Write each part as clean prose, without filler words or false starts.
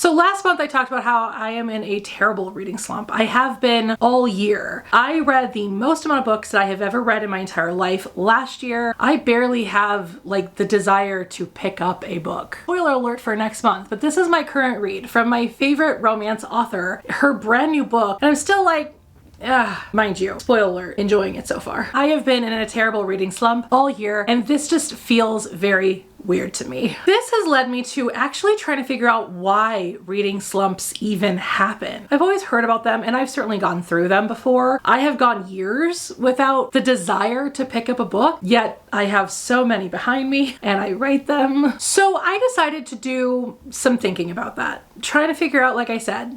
So last month I talked about how I am in a terrible reading slump. I have been all year. I read the most amount of books that I have ever read in my entire life last year. I barely have like the desire to pick up a book. Spoiler alert for next month, but this is my current read from my favorite romance author, her brand new book, and I'm still like, mind you, spoiler alert, enjoying it so far. I have been in a terrible reading slump all year, and this just feels very weird to me. This has led me to actually trying to figure out why reading slumps even happen. I've always heard about them, and I've certainly gone through them before. I have gone years without the desire to pick up a book, yet I have so many behind me and I write them. So I decided to do some thinking about that, trying to figure out, like I said,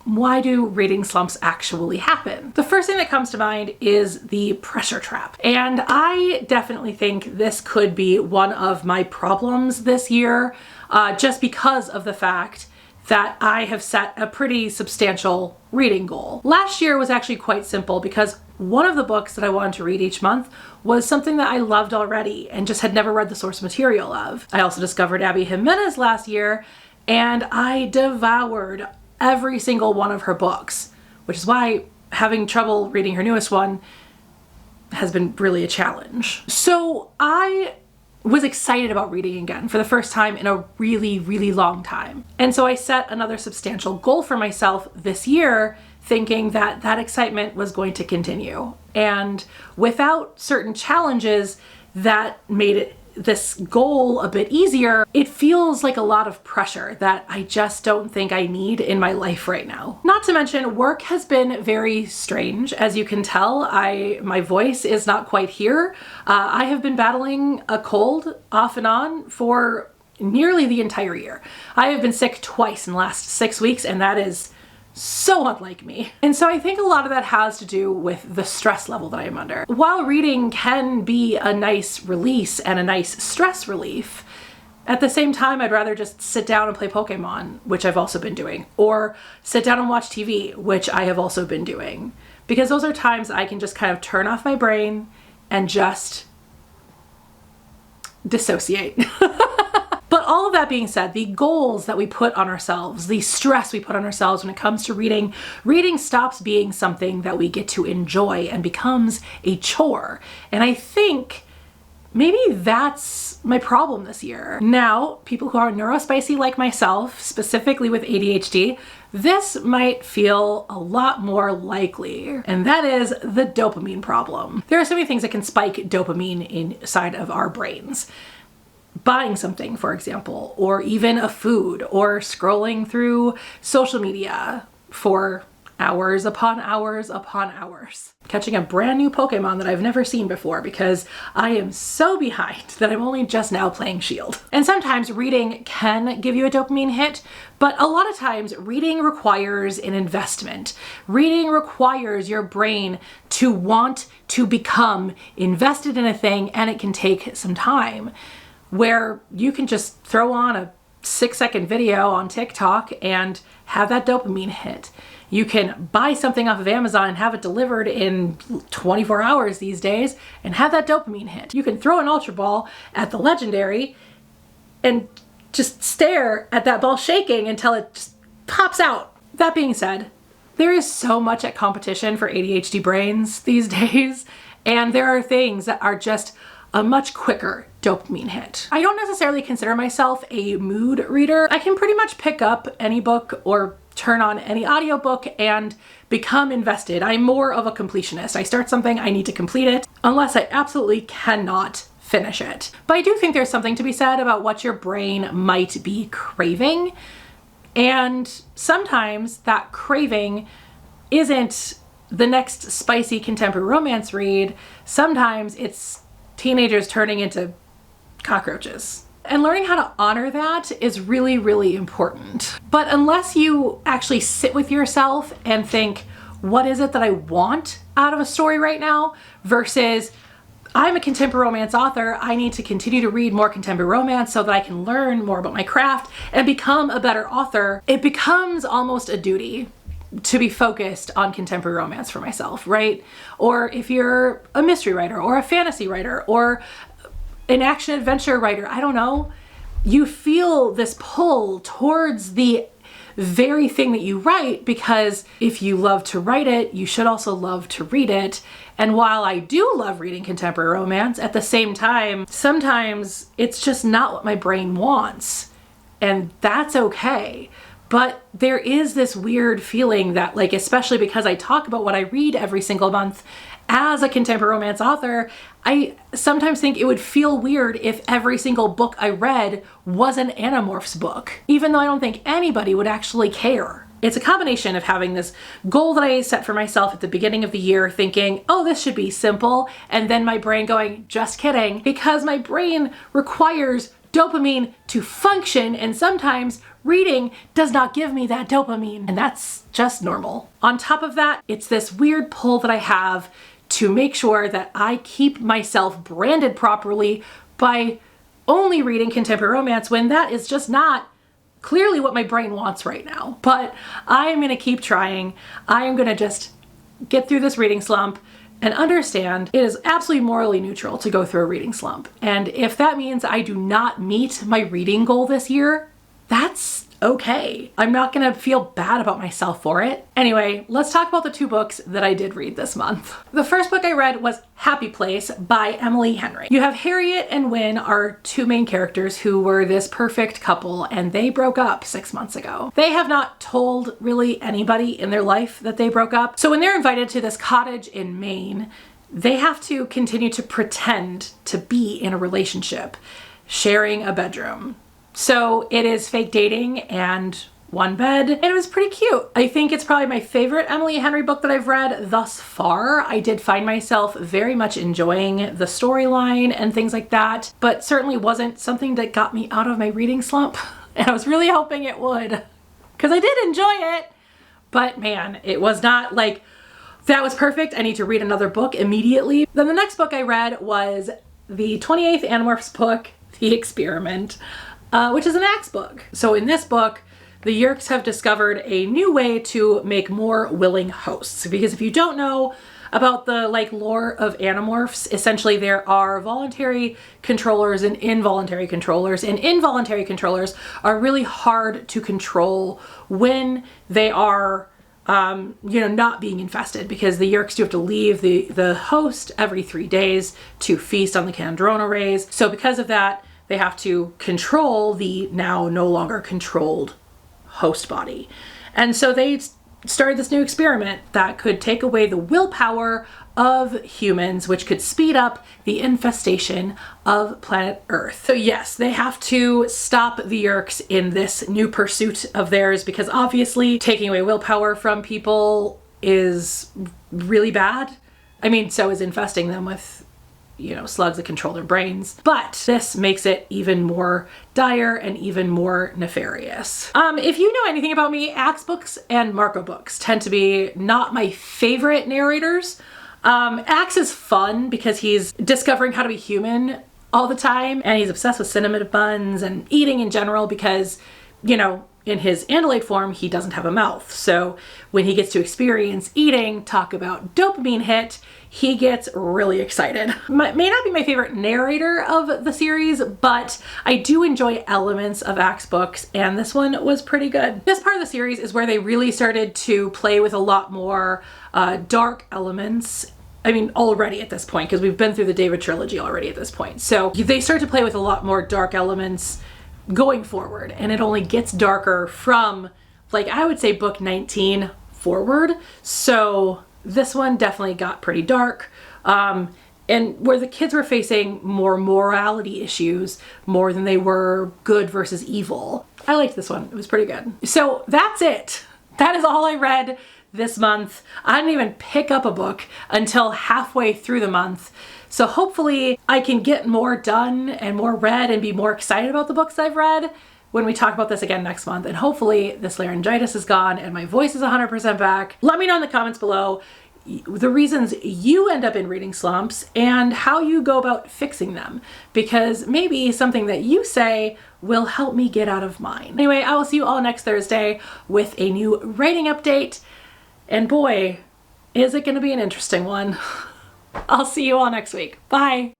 why do reading slumps actually happen? The first thing that comes to mind is the pressure trap. And I definitely think this could be one of my problems this year, just because of the fact that I have set a pretty substantial reading goal. Last year was actually quite simple because one of the books that I wanted to read each month was something that I loved already and just had never read the source material of. I also discovered Abby Jimenez last year, and I devoured every single one of her books, which is why having trouble reading her newest one has been really a challenge. So I was excited about reading again for the first time in a really, really long time. And so I set another substantial goal for myself this year, thinking that that excitement was going to continue. And without certain challenges that made this goal a bit easier, it feels like a lot of pressure that I just don't think I need in my life right now. Not to mention, work has been very strange. As you can tell, my voice is not quite here. I have been battling a cold off and on for nearly the entire year. I have been sick twice in the last 6 weeks, and that is so unlike me. And so I think a lot of that has to do with the stress level that I am under. While reading can be a nice release and a nice stress relief, at the same time, I'd rather just sit down and play Pokemon, which I've also been doing, or sit down and watch TV, which I have also been doing, because those are times I can just kind of turn off my brain and just dissociate. But all of that being said, the goals that we put on ourselves, the stress we put on ourselves when it comes to reading, reading stops being something that we get to enjoy and becomes a chore. And I think maybe that's my problem this year. Now, people who are neurospicy like myself, specifically with ADHD, this might feel a lot more likely, and that is the dopamine problem. There are so many things that can spike dopamine inside of our brains. Buying something, for example, or even a food, or scrolling through social media for hours upon hours upon hours. Catching a brand new Pokemon that I've never seen before because I am so behind that I'm only just now playing Shield. And sometimes reading can give you a dopamine hit, but a lot of times reading requires an investment. Reading requires your brain to want to become invested in a thing, and it can take some time. Where you can just throw on a 6-second video on TikTok and have that dopamine hit. You can buy something off of Amazon and have it delivered in 24 hours these days and have that dopamine hit. You can throw an Ultra Ball at the Legendary and just stare at that ball shaking until it just pops out. That being said, there is so much at competition for ADHD brains these days, and there are things that are just a much quicker dopamine hit. I don't necessarily consider myself a mood reader. I can pretty much pick up any book or turn on any audiobook and become invested. I'm more of a completionist. I start something, I need to complete it, unless I absolutely cannot finish it. But I do think there's something to be said about what your brain might be craving. And sometimes that craving isn't the next spicy contemporary romance read. Sometimes it's teenagers turning into cockroaches. And learning how to honor that is really, really important. But unless you actually sit with yourself and think, what is it that I want out of a story right now? Versus, I'm a contemporary romance author, I need to continue to read more contemporary romance so that I can learn more about my craft and become a better author, it becomes almost a duty to be focused on contemporary romance for myself, right? Or if you're a mystery writer or a fantasy writer or an action adventure writer, I don't know, you feel this pull towards the very thing that you write, because if you love to write it, you should also love to read it. And while I do love reading contemporary romance, at the same time, sometimes it's just not what my brain wants. And that's okay. But there is this weird feeling that, like, especially because I talk about what I read every single month as a contemporary romance author, I sometimes think it would feel weird if every single book I read was an Animorphs book, even though I don't think anybody would actually care. It's a combination of having this goal that I set for myself at the beginning of the year, thinking, oh, this should be simple, and then my brain going, just kidding, because my brain requires dopamine to function, and sometimes reading does not give me that dopamine, and that's just normal. On top of that, it's this weird pull that I have to make sure that I keep myself branded properly by only reading contemporary romance when that is just not clearly what my brain wants right now. But I am gonna keep trying. I am gonna just get through this reading slump and understand it is absolutely morally neutral to go through a reading slump. And if that means I do not meet my reading goal this year, that's okay. I'm not gonna feel bad about myself for it. Anyway, let's talk about the 2 books that I did read this month. The first book I read was Happy Place by Emily Henry. You have Harriet and Wynne, are 2 main characters who were this perfect couple, and they broke up 6 months ago. They have not told really anybody in their life that they broke up. So when they're invited to this cottage in Maine, they have to continue to pretend to be in a relationship, sharing a bedroom. So it is fake dating and one bed, and it was pretty cute. I think it's probably my favorite Emily Henry book that I've read thus far. I did find myself very much enjoying the storyline and things like that, but certainly wasn't something that got me out of my reading slump. And I was really hoping it would, because I did enjoy it, but man, it was not like, that was perfect, I need to read another book immediately. Then the next book I read was the 28th Animorphs book, The Experiment, which is an Axe book. So in this book, the Yeerks have discovered a new way to make more willing hosts. Because if you don't know about the lore of Animorphs, essentially there are voluntary controllers and involuntary controllers, and involuntary controllers are really hard to control when they are not being infested, because the Yeerks do have to leave the host every 3 days to feast on the Kandrona rays. So because of that, they have to control the now no longer controlled host body. And so they started this new experiment that could take away the willpower of humans, which could speed up the infestation of planet Earth. So yes, they have to stop the Yeerks in this new pursuit of theirs, because obviously taking away willpower from people is really bad. I mean, so is infesting them with slugs that control their brains. But this makes it even more dire and even more nefarious. If you know anything about me, Axe books and Marco books tend to be not my favorite narrators. Axe is fun because he's discovering how to be human all the time, and he's obsessed with cinnamon buns and eating in general because, in his Andalite form, he doesn't have a mouth. So when he gets to experience eating, talk about dopamine hit, he gets really excited. May not be my favorite narrator of the series, but I do enjoy elements of Axe books, and this one was pretty good. This part of the series is where they really started to play with a lot more dark elements. I mean, already at this point, because we've been through the David trilogy already at this point. So they start to play with a lot more dark elements going forward, and it only gets darker from, I would say book 19 forward. So this one definitely got pretty dark, and where the kids were facing more morality issues more than they were good versus evil. I liked this one. It was pretty good. So that's it. That is all I read this month. I didn't even pick up a book until halfway through the month. So hopefully I can get more done and more read and be more excited about the books I've read when we talk about this again next month. And hopefully this laryngitis is gone and my voice is 100% back. Let me know in the comments below the reasons you end up in reading slumps and how you go about fixing them, because maybe something that you say will help me get out of mine. Anyway, I will see you all next Thursday with a new writing update. And boy, is it going to be an interesting one. I'll see you all next week. Bye.